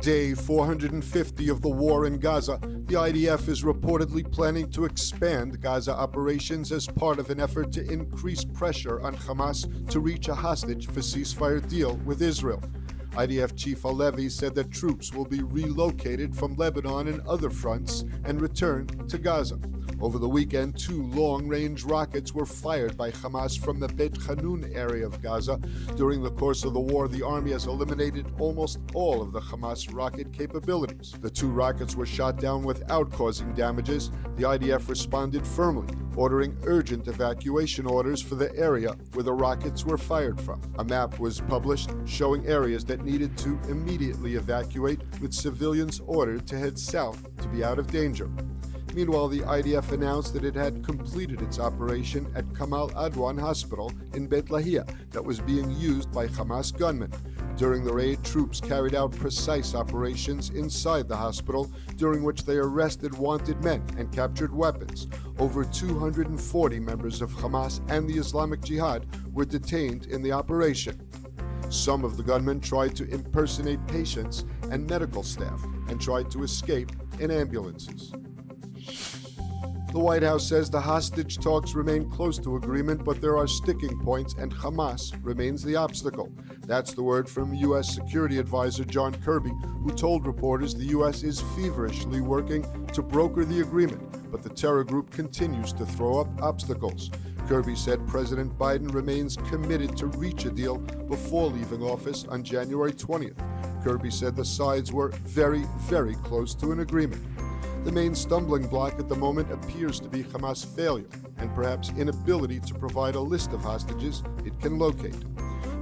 day 450 of the war in Gaza, the IDF is reportedly planning to expand Gaza operations as part of an effort to increase pressure on Hamas to reach a hostage for ceasefire deal with Israel. IDF Chief ILTV said that troops will be relocated from Lebanon and other fronts and returned to Gaza. Over the weekend, 2 long-range rockets were fired by Hamas from the Beit Hanun area of Gaza. During the course of the war, the army has eliminated almost all of the Hamas rocket capabilities. The 2 rockets were shot down without causing damages. The IDF responded firmly, ordering urgent evacuation orders for the area where the rockets were fired from. A map was published showing areas that needed to immediately evacuate, with civilians ordered to head south to be out of danger. Meanwhile, the IDF announced that it had completed its operation at Kamal Adwan Hospital in Beit Lahia that was being used by Hamas gunmen. During the raid, troops carried out precise operations inside the hospital, during which they arrested wanted men and captured weapons. Over 240 members of Hamas and the Islamic Jihad were detained in the operation. Some of the gunmen tried to impersonate patients and medical staff and tried to escape in ambulances. The White House says the hostage talks remain close to agreement, but there are sticking points and Hamas remains the obstacle. That's the word from U.S. Security Advisor John Kirby, who told reporters the U.S. is feverishly working to broker the agreement, but the terror group continues to throw up obstacles. Kirby said President Biden remains committed to reach a deal before leaving office on January 20th. Kirby said the sides were very, very close to an agreement. The main stumbling block at the moment appears to be Hamas' failure and perhaps inability to provide a list of hostages it can locate.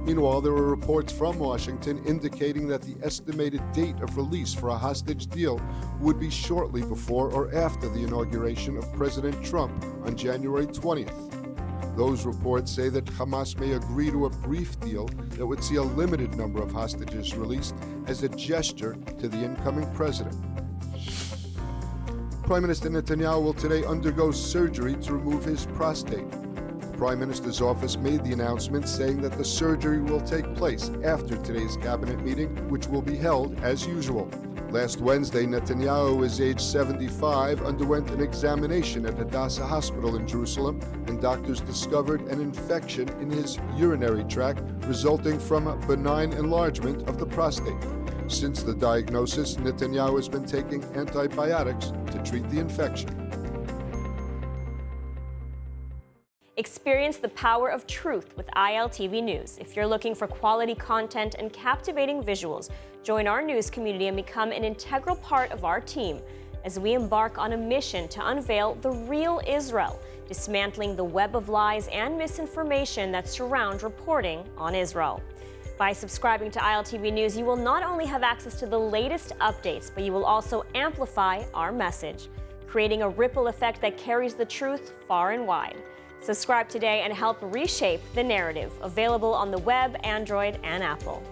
Meanwhile, there were reports from Washington indicating that the estimated date of release for a hostage deal would be shortly before or after the inauguration of President Trump on January 20th. Those reports say that Hamas may agree to a brief deal that would see a limited number of hostages released as a gesture to the incoming president. Prime Minister Netanyahu will today undergo surgery to remove his prostate. The Prime Minister's office made the announcement, saying that the surgery will take place after today's cabinet meeting, which will be held as usual. Last Wednesday, Netanyahu, who is age 75, underwent an examination at Hadassah Hospital in Jerusalem, and doctors discovered an infection in his urinary tract resulting from a benign enlargement of the prostate. Since the diagnosis, Netanyahu has been taking antibiotics to treat the infection. Experience the power of truth with ILTV News. If you're looking for quality content and captivating visuals, join our news community and become an integral part of our team as we embark on a mission to unveil the real Israel, dismantling the web of lies and misinformation that surround reporting on Israel. By subscribing to ILTV News, you will not only have access to the latest updates, but you will also amplify our message, creating a ripple effect that carries the truth far and wide. Subscribe today and help reshape the narrative. Available on the web, Android, and Apple.